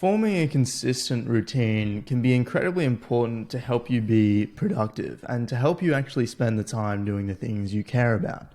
Forming a consistent routine can be incredibly important to help you be productive and to help you actually spend the time doing the things you care about.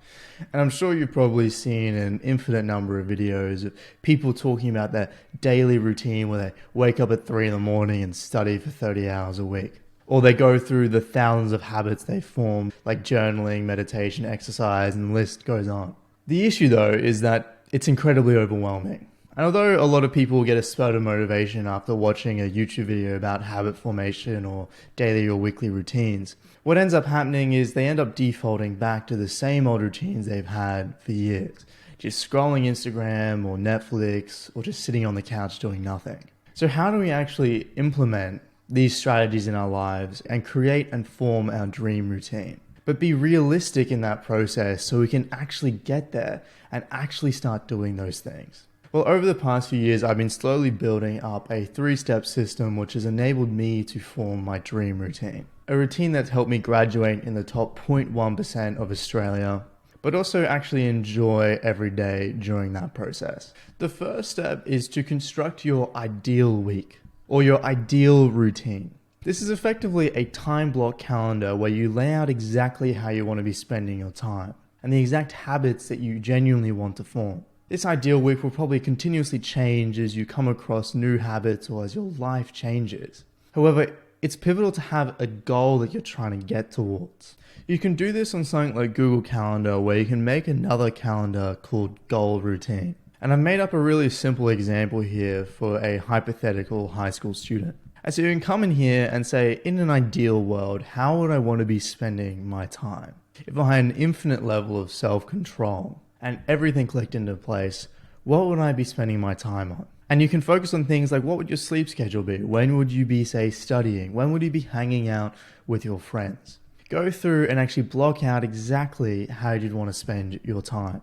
And I'm sure you've probably seen an infinite number of videos of people talking about their daily routine where they wake up at 3 in the morning and study for 30 hours a week. Or they go through the thousands of habits they form, like journaling, meditation, exercise, and the list goes on. The issue though is that it's incredibly overwhelming. And although a lot of people get a spurt of motivation after watching a YouTube video about habit formation or daily or weekly routines, what ends up happening is they end up defaulting back to the same old routines they've had for years, just scrolling Instagram or Netflix or just sitting on the couch doing nothing. So how do we actually implement these strategies in our lives and create and form our dream routine? But be realistic in that process so we can actually get there and actually start doing those things. Well, over the past few years, I've been slowly building up a 3-step system which has enabled me to form my dream routine. A routine that's helped me graduate in the top 0.1% of Australia, but also actually enjoy every day during that process. The first step is to construct your ideal week or your ideal routine. This is effectively a time block calendar where you lay out exactly how you want to be spending your time and the exact habits that you genuinely want to form. This ideal week will probably continuously change as you come across new habits or as your life changes. However, it's pivotal to have a goal that you're trying to get towards. You can do this on something like Google Calendar, where you can make another calendar called Goal Routine. And I've made up a really simple example here for a hypothetical high school student. And so you can come in here and say, in an ideal world, how would I want to be spending my time? If I had an infinite level of self-control and everything clicked into place, what would I be spending my time on? And you can focus on things like, what would your sleep schedule be? When would you be, say, studying? When would you be hanging out with your friends? Go through and actually block out exactly how you'd want to spend your time.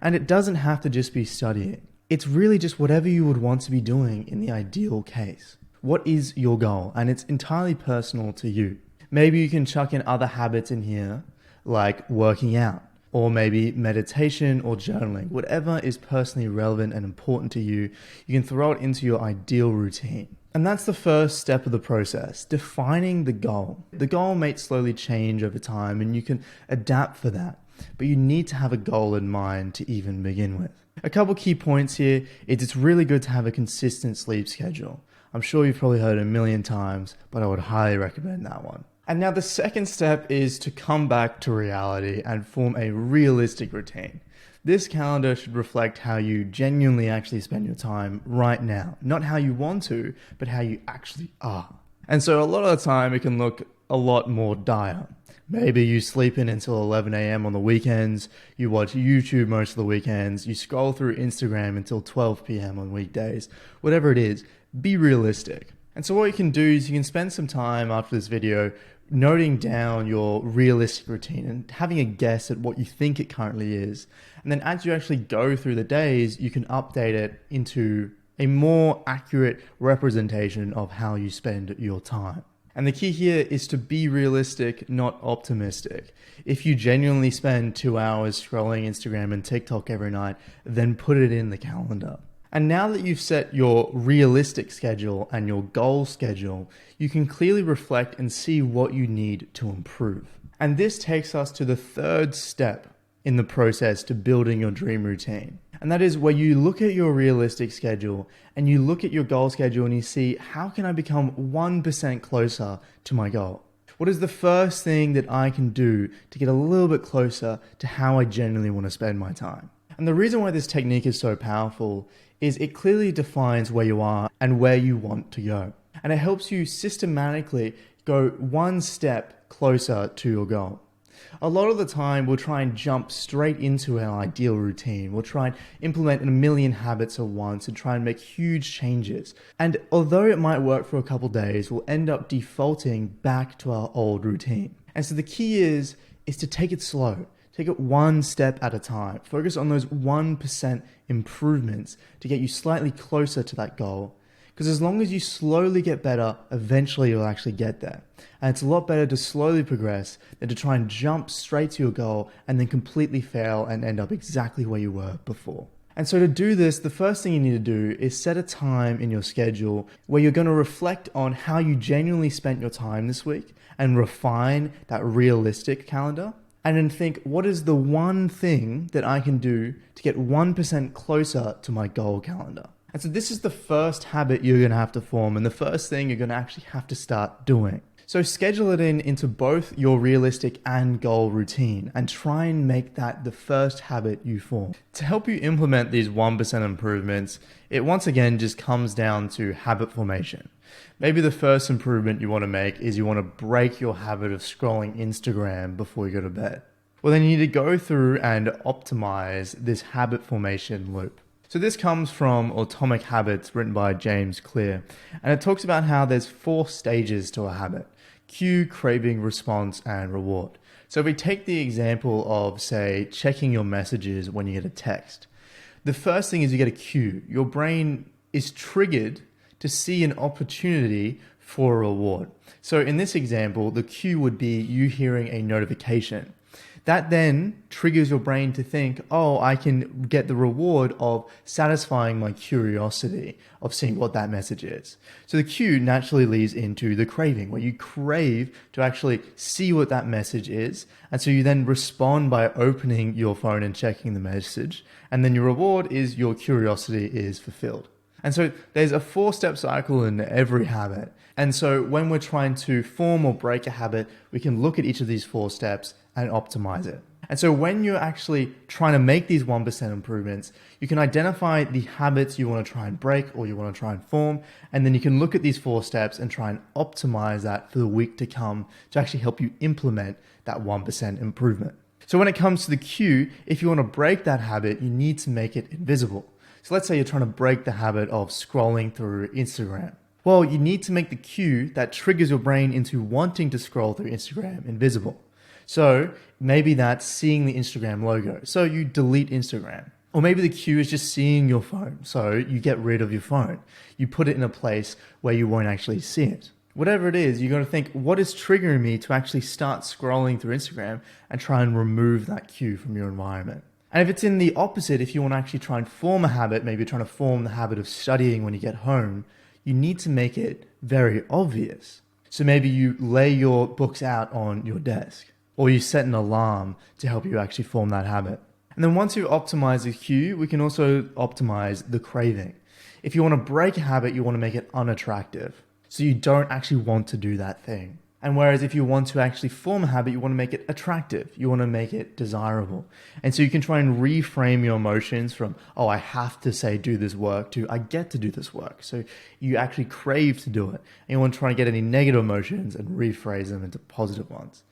And it doesn't have to just be studying. It's really just whatever you would want to be doing in the ideal case. What is your goal? And it's entirely personal to you. Maybe you can chuck in other habits in here, like working out, or maybe meditation or journaling. Whatever is personally relevant and important to you, you can throw it into your ideal routine. And that's the first step of the process, defining the goal. The goal may slowly change over time and you can adapt for that, but you need to have a goal in mind to even begin with. A couple key points here is it's really good to have a consistent sleep schedule. I'm sure you've probably heard it a million times, but I would highly recommend that one. And now the second step is to come back to reality and form a realistic routine. This calendar should reflect how you genuinely actually spend your time right now. Not how you want to, but how you actually are. And so a lot of the time it can look a lot more dire. Maybe you sleep in until 11 a.m. on the weekends, you watch YouTube most of the weekends, you scroll through Instagram until 12 p.m. on weekdays. Whatever it is, be realistic. And so what you can do is you can spend some time after this video noting down your realistic routine and having a guess at what you think it currently is. And then as you actually go through the days, you can update it into a more accurate representation of how you spend your time. And the key here is to be realistic, not optimistic. If you genuinely spend 2 hours scrolling Instagram and TikTok every night, then put it in the calendar. And now that you've set your realistic schedule and your goal schedule, you can clearly reflect and see what you need to improve. And this takes us to the third step in the process to building your dream routine. And that is where you look at your realistic schedule and you look at your goal schedule and you see, how can I become 1% closer to my goal? What is the first thing that I can do to get a little bit closer to how I genuinely want to spend my time? And the reason why this technique is so powerful is it clearly defines where you are and where you want to go. And it helps you systematically go one step closer to your goal. A lot of the time, we'll try and jump straight into our ideal routine. We'll try and implement a million habits at once and try and make huge changes. And although it might work for a couple days, we'll end up defaulting back to our old routine. And so the key is to take it slow. Take it one step at a time. Focus on those 1% improvements to get you slightly closer to that goal. Because as long as you slowly get better, eventually you'll actually get there. And it's a lot better to slowly progress than to try and jump straight to your goal and then completely fail and end up exactly where you were before. And so to do this, the first thing you need to do is set a time in your schedule where you're going to reflect on how you genuinely spent your time this week and refine that realistic calendar. And then think, what is the one thing that I can do to get 1% closer to my goal calendar? And so this is the first habit you're going to have to form and the first thing you're going to actually have to start doing. So schedule it into both your realistic and goal routine and try and make that the first habit you form. To help you implement these 1% improvements, it once again just comes down to habit formation. Maybe the first improvement you want to make is you want to break your habit of scrolling Instagram before you go to bed. Well, then you need to go through and optimize this habit formation loop. So this comes from Atomic Habits, written by James Clear, and it talks about how there's 4 stages to a habit: cue, craving, response, and reward. So if we take the example of, say, checking your messages when you get a text, the first thing is you get a cue. Your brain is triggered to see an opportunity for a reward. So in this example, the cue would be you hearing a notification. That then triggers your brain to think, oh, I can get the reward of satisfying my curiosity of seeing what that message is. So the cue naturally leads into the craving, where you crave to actually see what that message is. And so you then respond by opening your phone and checking the message. And then your reward is your curiosity is fulfilled. And so there's a 4-step cycle in every habit. And so when we're trying to form or break a habit, we can look at each of these 4 steps and optimize it. And so when you're actually trying to make these 1% improvements, you can identify the habits you want to try and break or you want to try and form. And then you can look at these 4 steps and try and optimize that for the week to come to actually help you implement that 1% improvement. So when it comes to the cue, if you want to break that habit, you need to make it invisible. So let's say you're trying to break the habit of scrolling through Instagram. Well, you need to make the cue that triggers your brain into wanting to scroll through Instagram invisible. So maybe that's seeing the Instagram logo. So you delete Instagram. Or maybe the cue is just seeing your phone. So you get rid of your phone. You put it in a place where you won't actually see it. Whatever it is, you're going to think, what is triggering me to actually start scrolling through Instagram and try and remove that cue from your environment. And if it's in the opposite, if you want to actually try and form a habit, maybe you're trying to form the habit of studying when you get home, you need to make it very obvious. So maybe you lay your books out on your desk, or you set an alarm to help you actually form that habit. And then once you optimize the cue, we can also optimize the craving. If you want to break a habit, you want to make it unattractive. So you don't actually want to do that thing. And whereas if you want to actually form a habit, you want to make it attractive. You want to make it desirable. And so you can try and reframe your emotions from, oh, I have to say do this work, to I get to do this work. So you actually crave to do it. And you want to try and get any negative emotions and rephrase them into positive ones.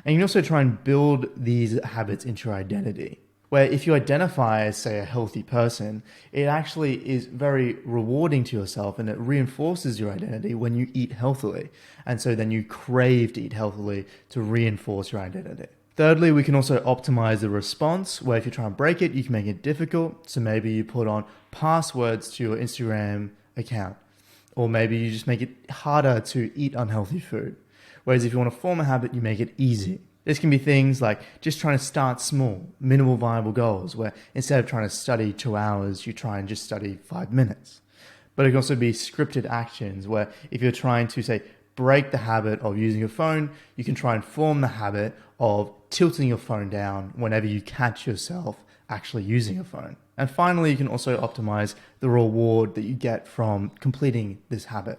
And you can also try and build these habits into your identity, where if you identify as, say, a healthy person, it actually is very rewarding to yourself and it reinforces your identity when you eat healthily. And so then you crave to eat healthily to reinforce your identity. Thirdly, we can also optimize the response, where if you're trying to break it, you can make it difficult. So maybe you put on passwords to your Instagram account, or maybe you just make it harder to eat unhealthy food. Whereas if you want to form a habit, you make it easy. This can be things like just trying to start small, minimal viable goals, where instead of trying to study 2 hours, you try and just study 5 minutes. But it can also be scripted actions, where if you're trying to, say, break the habit of using your phone, you can try and form the habit of tilting your phone down whenever you catch yourself actually using your phone. And finally, you can also optimize the reward that you get from completing this habit.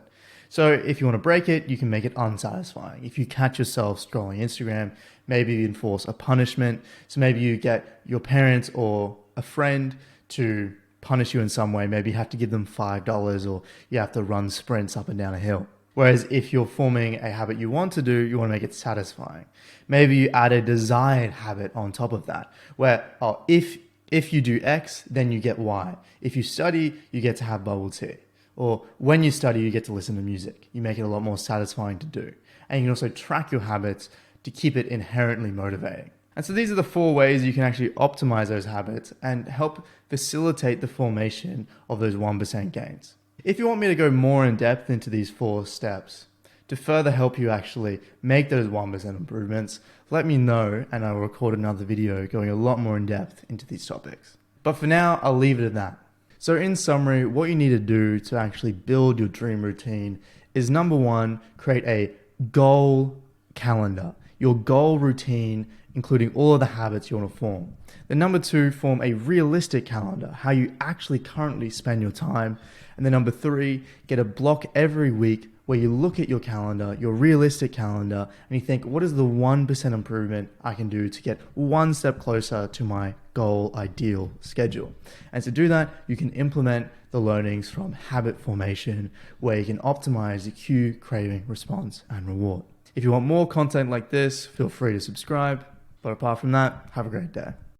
So if you want to break it, you can make it unsatisfying. If you catch yourself scrolling Instagram, maybe you enforce a punishment. So maybe you get your parents or a friend to punish you in some way. Maybe you have to give them $5 or you have to run sprints up and down a hill. Whereas if you're forming a habit you want to do, you want to make it satisfying. Maybe you add a desired habit on top of that, where if you do X, then you get Y. If you study, you get to have bubble tea. Or when you study, you get to listen to music. You make it a lot more satisfying to do. And you can also track your habits to keep it inherently motivating. And so these are the 4 ways you can actually optimize those habits and help facilitate the formation of those 1% gains. If you want me to go more in depth into these 4 steps to further help you actually make those 1% improvements, let me know and I will record another video going a lot more in depth into these topics. But for now, I'll leave it at that. So in summary, what you need to do to actually build your dream routine is number one, create a goal calendar, your goal routine, including all of the habits you want to form. Then number two, form a realistic calendar, how you actually currently spend your time. And then number three, get a block every week where you look at your calendar, your realistic calendar, and you think, what is the 1% improvement I can do to get one step closer to my goal ideal schedule? And to do that, you can implement the learnings from habit formation, where you can optimize the cue, craving, response, and reward. If you want more content like this, feel free to subscribe. But apart from that, have a great day.